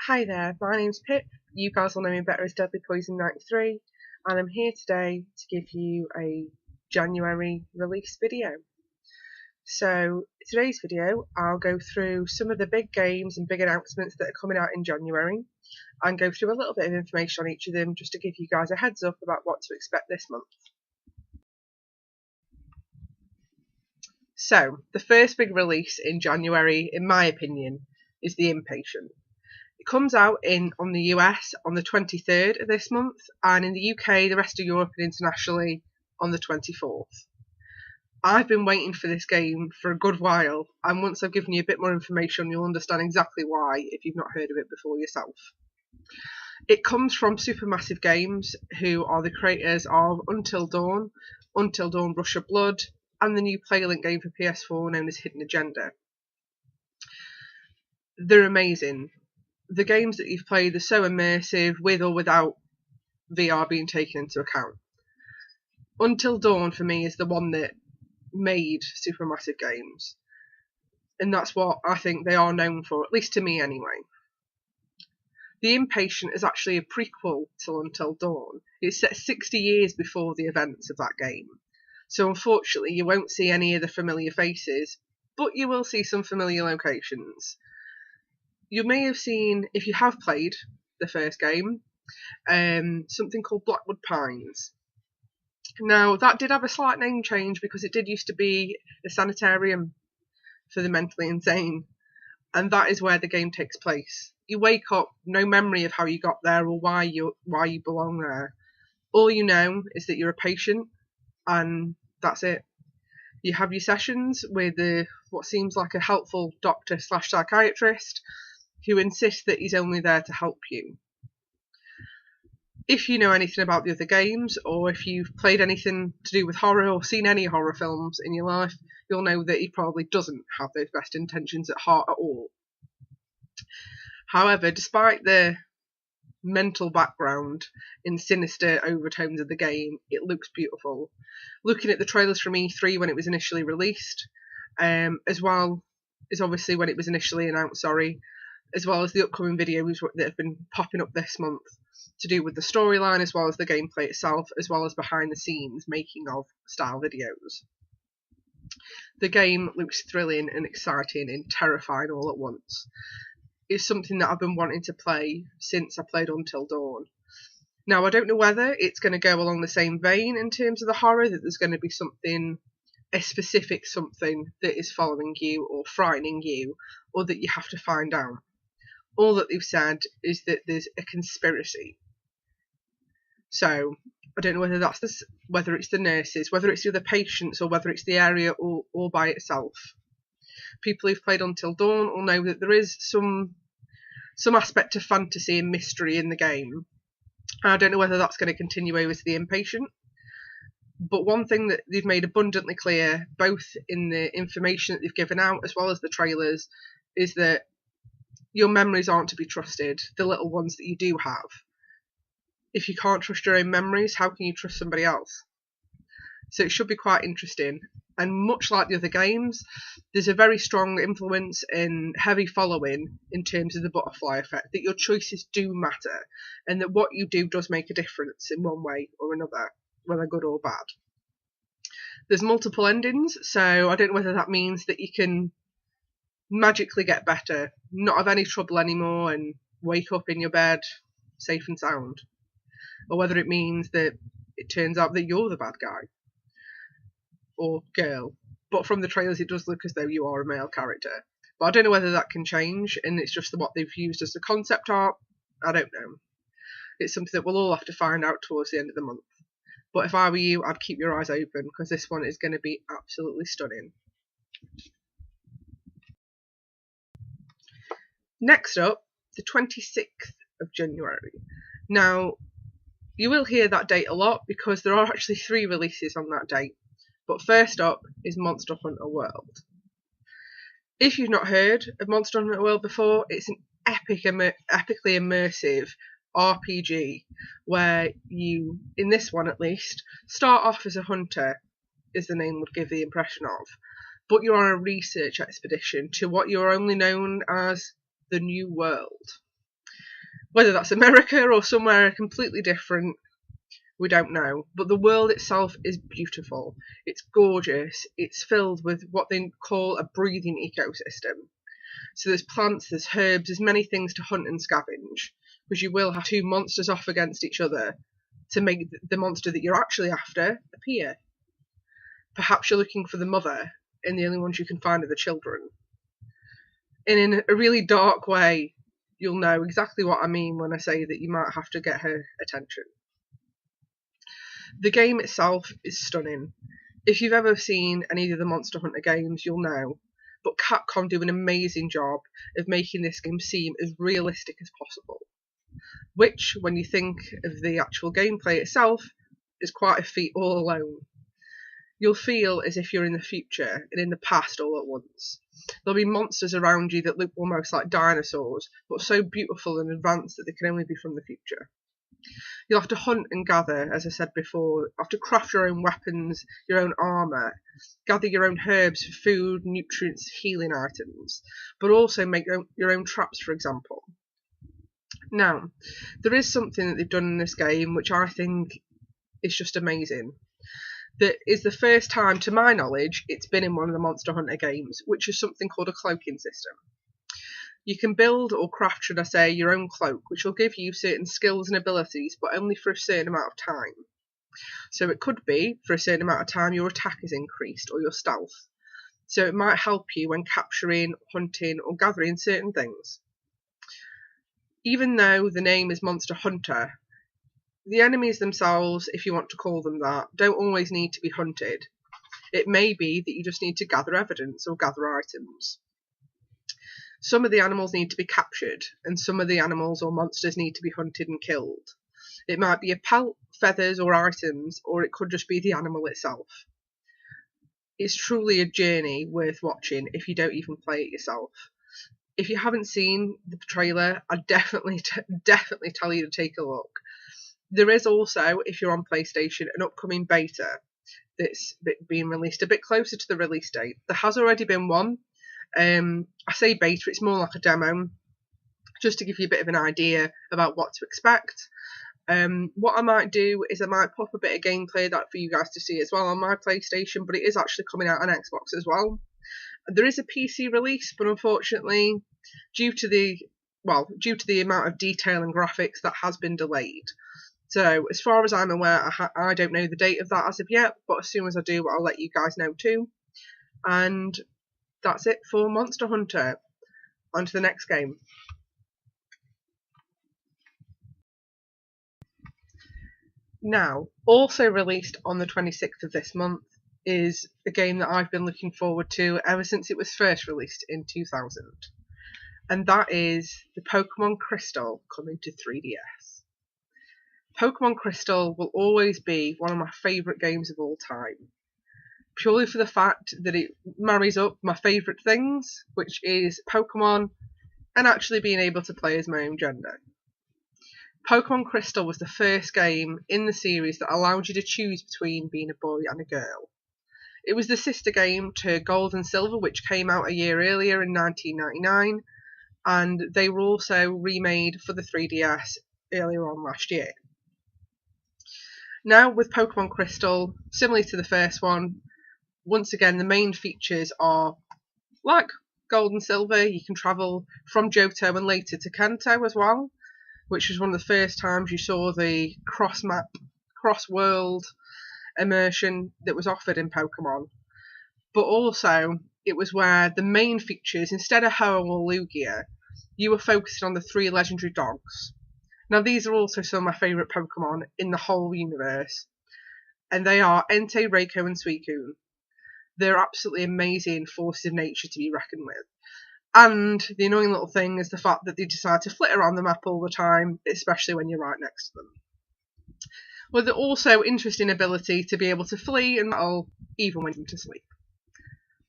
Hi there, my name's Pip. You guys will know me better as Deadly Poison 93, and I'm here today to give you a January release video. So, today's video, I'll go through some of the big games and big announcements that are coming out in January, and go through a little bit of information on each of them just to give you guys a heads up about what to expect this month. So, the first big release in January, in my opinion, is the Inpatient. It comes out on the US on the 23rd of this month, and in the UK, the rest of Europe and internationally on the 24th. I've been waiting for this game for a good while, and once I've given you a bit more information, you'll understand exactly why if you've not heard of it before yourself. It comes from Supermassive Games, who are the creators of Until Dawn, Rush of Blood, and the new Playlink game for PS4 known as Hidden Agenda. They're amazing. The games that you've played are so immersive, with or without VR being taken into account. Until Dawn, for me, is the one that made Supermassive Games, and that's what I think they are known for, at least to me anyway. The Inpatient is actually a prequel to Until Dawn. It's set 60 years before the events of that game, so unfortunately you won't see any of the familiar faces, but you will see some familiar locations. You may have seen, if you have played the first game, something called Blackwood Pines. Now, that did have a slight name change because it did used to be a sanitarium for the mentally insane, and that is where the game takes place. You wake up, no memory of how you got there or why you belong there. All you know is that you're a patient, and that's it. You have your sessions with what seems like a helpful doctor/psychiatrist who insists that he's only there to help you. If you know anything about the other games, or if you've played anything to do with horror or seen any horror films in your life, you'll know that he probably doesn't have those best intentions at heart at all. However, despite the mental background and sinister overtones of the game, it looks beautiful. Looking at the trailers from E3 when it was initially released, as well as obviously when it was initially announced, as well as the upcoming videos that have been popping up this month to do with the storyline, as well as the gameplay itself, as well as behind the scenes making of style videos. The game looks thrilling and exciting and terrifying all at once. It's something that I've been wanting to play since I played Until Dawn. Now, I don't know whether it's going to go along the same vein in terms of the horror, that there's going to be a specific something that is following you or frightening you, or that you have to find out. All that they've said is that there's a conspiracy. So, I don't know whether it's the nurses, whether it's the other patients, or whether it's the area all by itself. People who've played Until Dawn will know that there is some aspect of fantasy and mystery in the game. I don't know whether that's going to continue over to the Inpatient. But one thing that they've made abundantly clear, both in the information that they've given out as well as the trailers, is that your memories aren't to be trusted, the little ones that you do have. If you can't trust your own memories, how can you trust somebody else? So it should be quite interesting. And much like the other games, there's a very strong influence and heavy following in terms of the butterfly effect, that your choices do matter, and that what you do does make a difference in one way or another, whether good or bad. There's multiple endings, so I don't know whether that means that you can magically get better, not have any trouble anymore, and wake up in your bed safe and sound, or whether it means that it turns out that you're the bad guy or girl. But from the trailers it does look as though you are a male character, but I don't know whether that can change and it's just what they've used as the concept art. I don't know. It's something that we'll all have to find out towards the end of the month, but if I were you, I'd keep your eyes open, because this one is going to be absolutely stunning. Next up, the 26th of January. Now, you will hear that date a lot because there are actually 3 releases on that date. But first up is Monster Hunter World. If you've not heard of Monster Hunter World before, it's an epically immersive RPG where you, in this one at least, start off as a hunter, as the name would give the impression of, but you're on a research expedition to what you're only known as the New World. Whether that's America or somewhere completely different, we don't know. But the world itself is beautiful. It's gorgeous. It's filled with what they call a breathing ecosystem. So there's plants, there's herbs, there's many things to hunt and scavenge, because you will have two monsters off against each other to make the monster that you're actually after appear. Perhaps you're looking for the mother, and the only ones you can find are the children. And in a really dark way, you'll know exactly what I mean when I say that you might have to get her attention. The game itself is stunning. If you've ever seen any of the Monster Hunter games, you'll know. But Capcom do an amazing job of making this game seem as realistic as possible. Which, when you think of the actual gameplay itself, is quite a feat all alone. You'll feel as if you're in the future and in the past all at once. There'll be monsters around you that look almost like dinosaurs, but so beautiful and advanced that they can only be from the future. You'll have to hunt and gather, as I said before. You'll have to craft your own weapons, your own armour, gather your own herbs for food, nutrients, healing items, but also make your own traps, for example. Now, there is something that they've done in this game which I think is just amazing. That is the first time, to my knowledge, it's been in one of the Monster Hunter games, which is something called a cloaking system. You can build or craft, should I say, your own cloak, which will give you certain skills and abilities, but only for a certain amount of time. So it could be, for a certain amount of time, your attack is increased, or your stealth. So it might help you when capturing, hunting, or gathering certain things. Even though the name is Monster Hunter, the enemies themselves, if you want to call them that, don't always need to be hunted. It may be that you just need to gather evidence or gather items. Some of the animals need to be captured, and some of the animals or monsters need to be hunted and killed. It might be a pelt, feathers, or items, or it could just be the animal itself. It's truly a journey worth watching if you don't even play it yourself. If you haven't seen the trailer, I'd definitely tell you to take a look. There is also, if you're on PlayStation, an upcoming beta that's being released a bit closer to the release date. There has already been one. I say beta, it's more like a demo, just to give you a bit of an idea about what to expect. What I might do is I might pop a bit of gameplay that for you guys to see as well on my PlayStation, but it is actually coming out on Xbox as well. There is a PC release, but unfortunately, due to the amount of detail and graphics, that has been delayed. So, as far as I'm aware, I don't know the date of that as of yet, but as soon as I do, I'll let you guys know too. And that's it for Monster Hunter. On to the next game. Now, also released on the 26th of this month is a game that I've been looking forward to ever since it was first released in 2000. And that is the Pokemon Crystal coming to 3DS. Pokemon Crystal will always be one of my favourite games of all time, purely for the fact that it marries up my favourite things, which is Pokemon and actually being able to play as my own gender. Pokemon Crystal was the first game in the series that allowed you to choose between being a boy and a girl. It was the sister game to Gold and Silver, which came out a year earlier in 1999, and they were also remade for the 3DS earlier on last year. Now with Pokemon Crystal, similarly to the first one, once again the main features are like Gold and Silver. You can travel from Johto and later to Kanto as well, which was one of the first times you saw the cross-map, cross-world immersion that was offered in Pokemon. But also, it was where the main features, instead of Ho-Oh or Lugia, you were focusing on the 3 legendary dogs. Now, these are also some of my favourite Pokemon in the whole universe, and they are Entei, Raikou, and Suicune. They're absolutely amazing forces of nature to be reckoned with. And the annoying little thing is the fact that they decide to flit around the map all the time, especially when you're right next to them. With the also interesting ability to be able to flee and battle even when you're to sleep.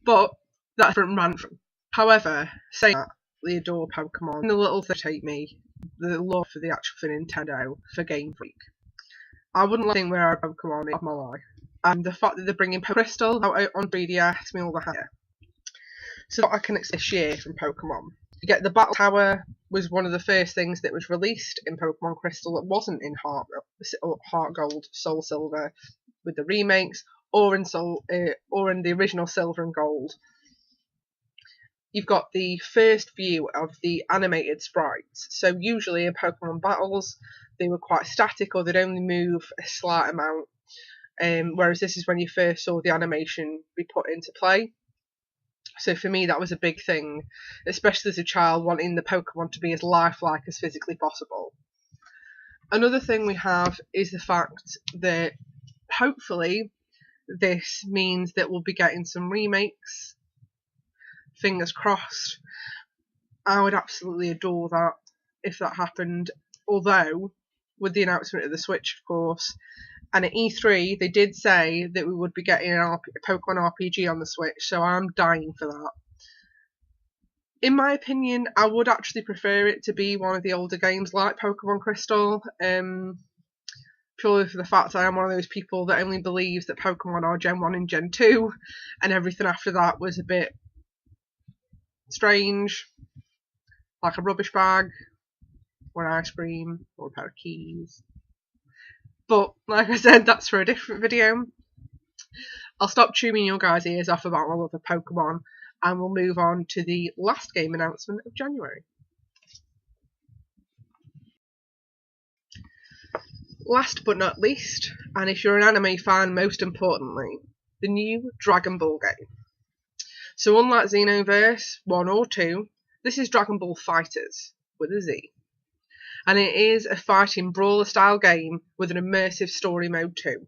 But that's from random. However, saying that, I adore Pokemon, and the little thing take me, the love for the actual for Nintendo, for Game Freak. I wouldn't like where a Pokemon in my life. And the fact that they're bringing Crystal out on 3DS makes me all the happier. So what I can expect this year from Pokemon. You get the Battle Tower was one of the first things that was released in Pokemon Crystal that wasn't in Heart Gold, Soul Silver with the remakes, or in the original Silver and Gold. You've got the first view of the animated sprites. So usually in Pokemon battles, they were quite static or they'd only move a slight amount. Whereas this is when you first saw the animation be put into play. So for me, that was a big thing, especially as a child wanting the Pokemon to be as lifelike as physically possible. Another thing we have is the fact that hopefully this means that we'll be getting some remakes. Fingers crossed. I would absolutely adore that if that happened. Although, with the announcement of the Switch, of course, and at E3 they did say that we would be getting a Pokemon RPG on the Switch, so I'm dying for that. In my opinion, I would actually prefer it to be one of the older games like Pokemon Crystal, purely for the fact that I am one of those people that only believes that Pokemon are Gen 1 and Gen 2, and everything after that was a bit strange, like a rubbish bag, or an ice cream, or a pair of keys. But, like I said, that's for a different video. I'll stop chewing your guys' ears off about my love of Pokemon, and we'll move on to the last game announcement of January. Last but not least, and if you're an anime fan, most importantly, the new Dragon Ball game. So unlike Xenoverse 1 or 2, this is Dragon Ball FighterZ with a Z. And it is a fighting brawler style game with an immersive story mode too.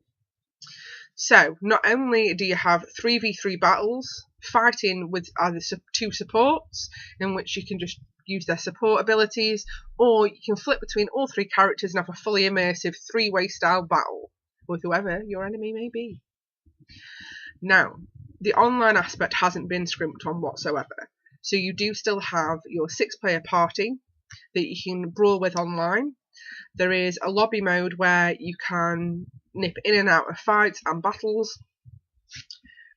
So not only do you have 3v3 battles, fighting with either two supports, in which you can just use their support abilities, or you can flip between all three characters and have a fully immersive three-way style battle with whoever your enemy may be. Now, the online aspect hasn't been scrimped on whatsoever, so you do still have your 6-player party that you can brawl with online. There is a lobby mode where you can nip in and out of fights and battles,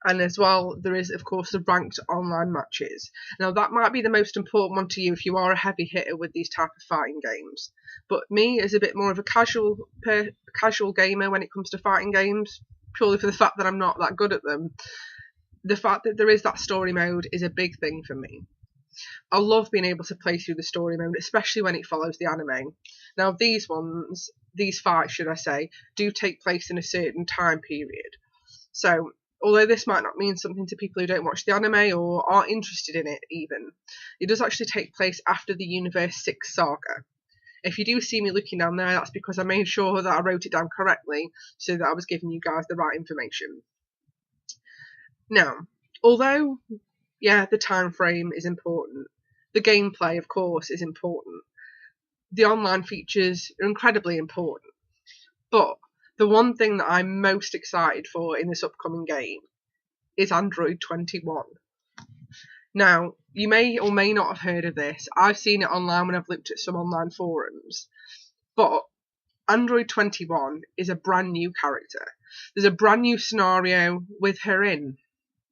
and as well there is of course the ranked online matches. Now that might be the most important one to you if you are a heavy hitter with these type of fighting games, but me as a bit more of a casual gamer when it comes to fighting games, purely for the fact that I'm not that good at them, the fact that there is that story mode is a big thing for me. I love being able to play through the story mode, especially when it follows the anime. Now these fights should I say, do take place in a certain time period. So although this might not mean something to people who don't watch the anime or aren't interested in it even, it does actually take place after the Universe 6 saga. If you do see me looking down there, that's because I made sure that I wrote it down correctly so that I was giving you guys the right information. Now, although the time frame is important, the gameplay, of course, is important. The online features are incredibly important. But the one thing that I'm most excited for in this upcoming game is Android 21. Now, you may or may not have heard of this. I've seen it online when I've looked at some online forums. But Android 21 is a brand new character. There's a brand new scenario with her in.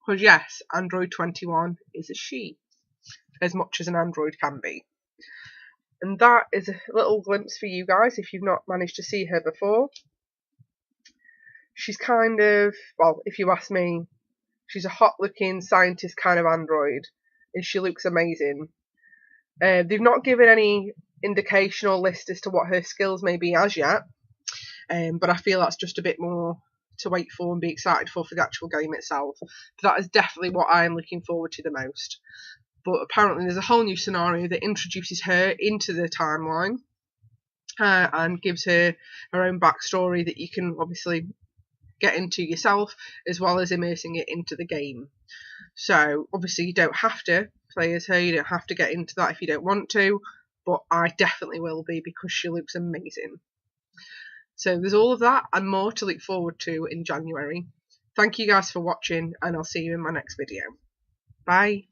Because yes, Android 21 is a she, as much as an android can be. And that is a little glimpse for you guys if you've not managed to see her before. She's kind of, well, if you ask me, she's a hot-looking scientist kind of android, and she looks amazing. They've not given any indication or list as to what her skills may be as yet, but I feel that's just a bit more to wait for and be excited for the actual game itself. But that is definitely what I am looking forward to the most. But apparently there's a whole new scenario that introduces her into the timeline and gives her her own backstory that you can obviously get into yourself, as well as immersing it into the game. So obviously you don't have to play as her, you don't have to get into that if you don't want to, but I definitely will be because she looks amazing. So there's all of that and more to look forward to in January. Thank you guys for watching, and I'll see you in my next video. Bye.